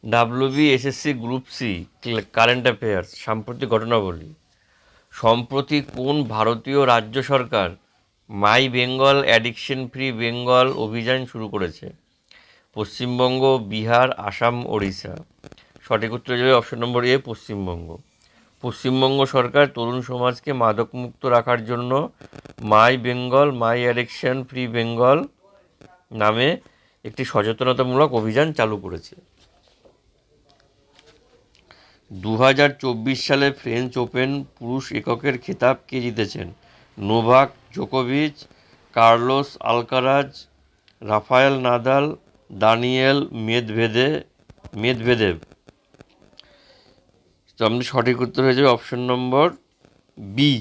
SSC group C current affairs সাম্প্রতিক ঘটনাবলী। সম্প্রতি কোন ভারতীয় রাজ্য সরকার my Bengal addiction free Bengal অভিযান শুরু করেছে? পশ্চিমবঙ্গ, বিহার, আসাম, ওড়িশা। সঠিক উত্তর যাবে অপশন নম্বর এ, পশ্চিমবঙ্গ। পশ্চিমবঙ্গ সরকার তরুণ সমাজকে মাদকমুক্ত রাখার জন্য মাই বেঙ্গল মাই অ্যাডিকশন ফ্রি বেঙ্গল নামে একটি সচেতনতামূলক অভিযান চালু করেছে। 2024 সালে ফ্রেঞ্চ ওপেন পুরুষ এককের খেতাব কে জিতেছেন? নোভাক জোকোভিচ, Carlos Alcaraz, Rafael Nadal, Daniil Medvedev. তো আমাদের সঠিক উত্তর হয়ে যাবে option number B,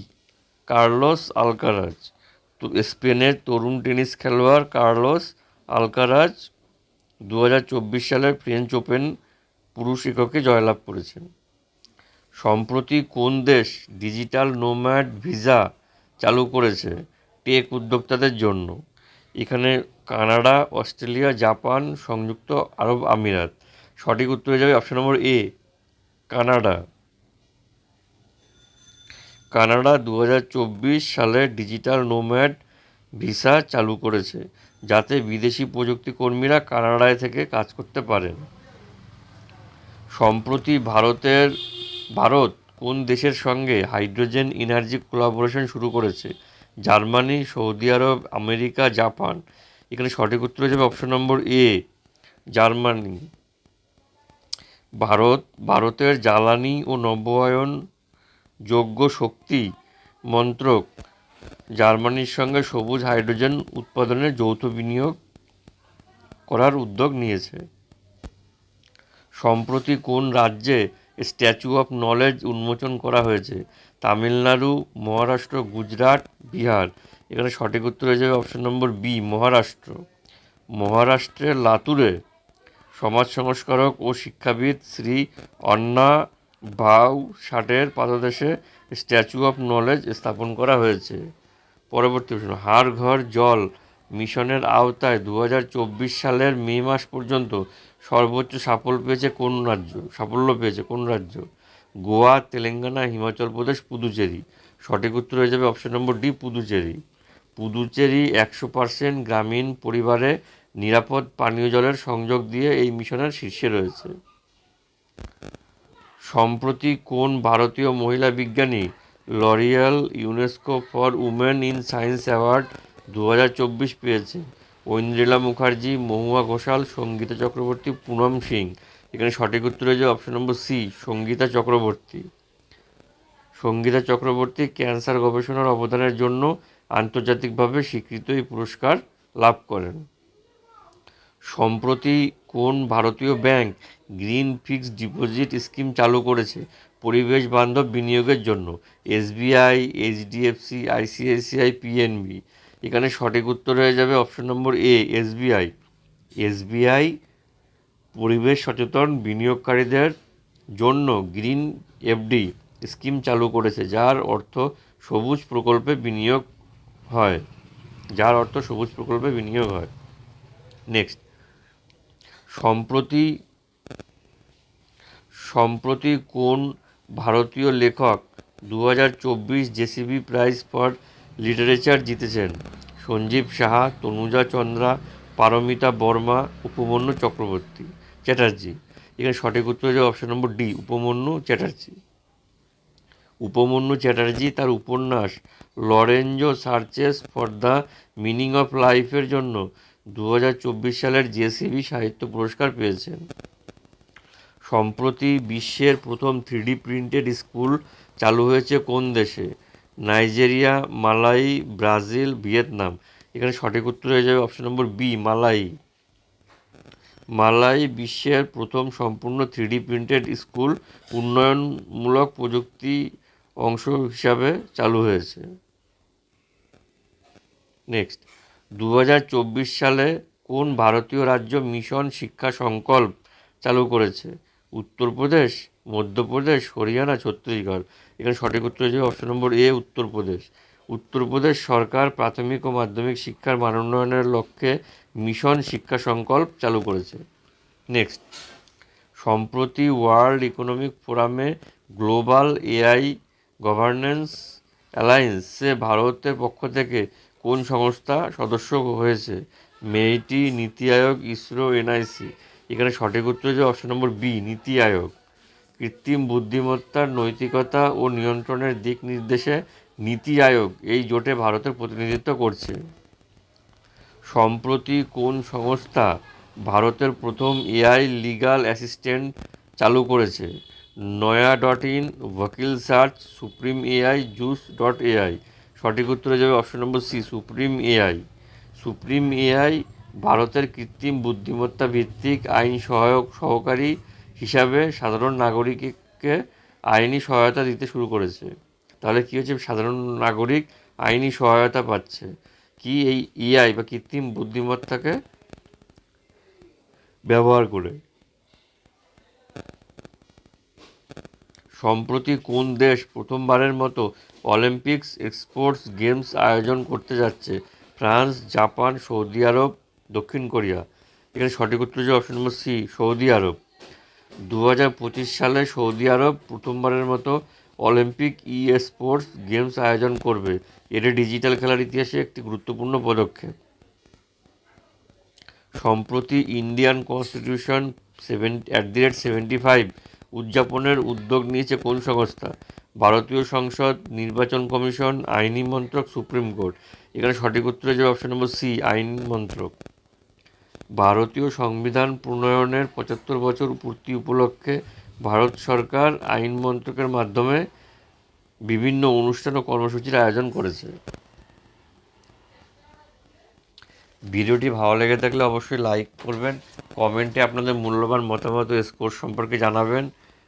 Carlos Alcaraz. তো স্পেনের তরুণ টেনিস খেলোয়াড় কার্লোস আলকারাজ 2024 সালের ফ্রেঞ্চ ওপেন পুরুষ এককে জয়লাভ করেছেন। সম্প্রতি কোন দেশ ডিজিটাল নোম্যাড ভিসা চালু করেছে টেক উদ্যোক্তাদের জন্য? এখানে কানাডা, অস্ট্রেলিয়া, জাপান, সংযুক্ত আরব আমিরাত। সঠিক উত্তর হয়ে যাবে অপশন নম্বর এ, কানাডা। কানাডা 2024 সালে ডিজিটাল নোম্যাড ভিসা চালু করেছে, যাতে বিদেশি প্রযুক্তি কর্মীরা কানাডায় থেকে কাজ করতে পারেন। সম্প্রতি ভারত কোন দেশের সঙ্গে হাইড্রোজেন এনার্জি কোলাবোরেশন শুরু করেছে? জার্মানি, সৌদি আরব, আমেরিকা, জাপান। এখানে সঠিক উত্তর হয়ে যাবে অপশন নম্বর এ, জার্মানি। ভারতের জ্বালানি ও নবায়ন যোগ্য শক্তি মন্ত্রক জার্মানির সঙ্গে সবুজ হাইড্রোজেন উৎপাদনে যৌথ বিনিয়োগ করার উদ্যোগ নিয়েছে। সম্প্রতি কোন রাজ্যে স্ট্যাচু অফ নলেজ উন্মোচন করা হয়েছে? তামিলনাড়ু, মহারাষ্ট্র, গুজরাট, বিহার। এখানে সঠিক উত্তর হয়ে যাবে অপশন নম্বর বি, মহারাষ্ট্র। মহারাষ্ট্রের লাতুরে সমাজ সংস্কারক ও শিক্ষাবিদ শ্রী অন্না ভাউ ষাটের পাদদেশে স্ট্যাচু অফ নলেজ স্থাপন করা হয়েছে। পরবর্তী প্রশ্ন, হার ঘর জল মিশনের আওতায় 2024 সালের মে মাস পর্যন্ত সর্বোচ্চ সাফল্য পেয়েছে কোন রাজ্য? গোয়া, তেলেঙ্গানা, হিমাচল প্রদেশ, পুদুচেরি। সঠিক উত্তর হয়ে যাবে অপশন নম্বর ডি, পুদুচেরি। পুদুচেরি 100% গ্রামীণ পরিবারে নিরাপদ পানীয় জলের সংযোগ দিয়ে এই মিশনের শীর্ষে রয়েছে। সম্প্রতি কোন ভারতীয় মহিলা বিজ্ঞানী L'Oréal UNESCO for women in science award 2024 পেয়েছে? ঐন্দ্রিলা মুখার্জি, মহুয়া ঘোষাল, সঙ্গীতা চক্রবর্তী, পুনম সিং। এখানে সঠিক উত্তর হয়ে যাবে option number C, Sangeeta Chakraborty. Sangeeta Chakraborty cancer গবেষণার অবদানের জন্য আন্তর্জাতিকভাবে স্বীকৃত এই পুরস্কার লাভ করেন। সম্প্রতি কোন ভারতীয় bank green fixed deposit scheme চালু করেছে পরিবেশ বান্ধব বিনিয়োগের জন্য? SBI, HDFC, ICICI, PNB. এখানে সঠিক উত্তর হয়ে যাবে অপশন নম্বর এ, এসবিআই। এসবিআই পরিবেশ সচেতন বিনিয়োগকারীদের জন্য গ্রিন এফডি স্কিম চালু করেছে, যার অর্থ সবুজ প্রকল্পে বিনিয়োগ হয়। নেক্সট, সম্প্রতি কোন ভারতীয় লেখক 2024 জেসিবি প্রাইজ ফর লিটারেচার জিতেছেন? সঞ্জীব সাহা, তনুজা চন্দ্রা, পারমিতা বর্মা, উপমন্যু চ্যাটার্জি। এখানে সঠিক উত্তর হচ্ছে option number D, Upamanyu Chatterjee. Upamanyu Chatterjee তার উপন্যাস Lorenzo searches for the meaning of লাইফের জন্য 2024 সালের জেসিবি সাহিত্য পুরস্কার পেয়েছেন। সম্প্রতি বিশ্বের প্রথম 3D প্রিন্টেড স্কুল চালু হয়েছে কোন দেশে? নাইজেরিয়া, মালাই, ব্রাজিল, ভিয়েতনাম। এখানে সঠিক উত্তর হয়ে যাবে অপশন নম্বর বি, মালাই বিশ্বের প্রথম সম্পূর্ণ 3D প্রিন্টেড স্কুল উন্নয়নমূলক প্রযুক্তি অংশ হিসাবে চালু হয়েছে। নেক্সট, 2024 সালে কোন ভারতীয় রাজ্য মিশন শিক্ষা সংকল্প চালু করেছে? উত্তরপ্রদেশ, মধ্যপ্রদেশ, হরিয়ানা, ছত্তিশগড়। এখানে সঠিক উত্তর হচ্ছে অপশন নম্বর এ, উত্তরপ্রদেশ। উত্তরপ্রদেশ সরকার প্রাথমিক ও মাধ্যমিক শিক্ষার মান উন্নয়নের লক্ষ্যে মিশন শিক্ষা সংকল্প চালু করেছে। নেক্সট, সম্প্রতি ওয়ার্ল্ড ইকোনমিক ফোরামে গ্লোবাল এআই গভর্নেন্স অ্যালায়েন্সে ভারতের পক্ষ থেকে কোন সংস্থা সদস্য হয়েছে? মেইটি, নীতি আয়োগ, ইসরো, এনআইসি। এখানে সঠিক উত্তর হচ্ছে অপশন নম্বর বি, নীতি আয়োগ। কৃত্রিম বুদ্ধিমত্তার নৈতিকতা ও নিয়ন্ত্রণের দিক নির্দেশে নীতি আয়োগ এই জোটে ভারতের প্রতিনিধিত্ব করছে। সম্প্রতি কোন সংস্থা ভারতের প্রথম এআই লিগ্যাল অ্যাসিস্ট্যান্ট চালু করেছে? নয়া.in, ওয়াকিল সার্চ, সুপ্রিম এআই, জুস.ai। সঠিক উত্তরে যাবে option number C, Supreme AI. Supreme AI ভারতের কৃত্রিম বুদ্ধিমত্তা ভিত্তিক আইন সহায়ক সহকারী হিসাবে সাধারণ নাগরিককে আইনি সহায়তা দিতে শুরু করেছে। তাহলে কী হচ্ছে, সাধারণ নাগরিক আইনি সহায়তা পাচ্ছে কি এই এআই বা কৃত্রিম বুদ্ধিমত্তাকে ব্যবহার করে। সম্প্রতি কোন দেশ প্রথমবারের মতো অলিম্পিক্স স্পোর্টস গেমস আয়োজন করতে যাচ্ছে? ফ্রান্স, জাপান, সৌদি আরব, দক্ষিণ কোরিয়া। এখানে সঠিক উত্তর হচ্ছে অপশন নম্বর সি, সৌদি আরব। 2025 সালে সৌদি আরব প্রথমবারের মতো অলিম্পিক স্পোর্টস গেমস আয়োজন করবে। এটি ডিজিটাল খেলার ইতিহাসে একটি গুরুত্বপূর্ণ পদক্ষেপ। সম্প্রতি ইন্ডিয়ান কনস্টিটিউশন 75 উদযাপনের উদ্যোগ নিয়েছে কোন সংস্থা? ভারতীয় সংসদ, নির্বাচন কমিশন, আইনি মন্ত্রক, সুপ্রিম কোর্ট। এখানে সঠিক উত্তর হচ্ছে অপশন নম্বর সি, আইন মন্ত্রক। ভারতীয় সংবিধান প্রণয়নের 75 বছর পূর্তি উপলক্ষে ভারত সরকার আইন মন্ত্রকের মাধ্যমে বিভিন্ন অনুষ্ঠান ও কর্মসূচির আয়োজন করেছে। ভিডিওটি ভালো লেগে থাকলে অবশ্যই লাইক করবেন, কমেন্টে আপনাদের মূল্যবান মতামত ও স্কোর সম্পর্কে জানাবেন,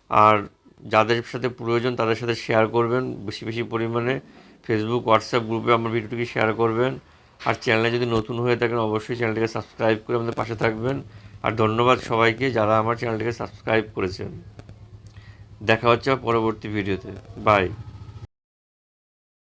আর যাদের সাথে প্রয়োজন তাদের সাথে শেয়ার করবেন বেশি বেশি পরিমাণে। ফেসবুক, হোয়াটসঅ্যাপ গ্রুপে আমার ভিডিওটিকে শেয়ার করবেন। আর চ্যানেলে যদি নতুন হয়ে থাকেন অবশ্যই চ্যানেলটিকে সাবস্ক্রাইব করে আমাদের পাশে থাকবেন। আর ধন্যবাদ সবাইকে যারা আমার চ্যানেলটিকে সাবস্ক্রাইব করেছেন। দেখা হচ্ছে পরবর্তী ভিডিওতে। বাই।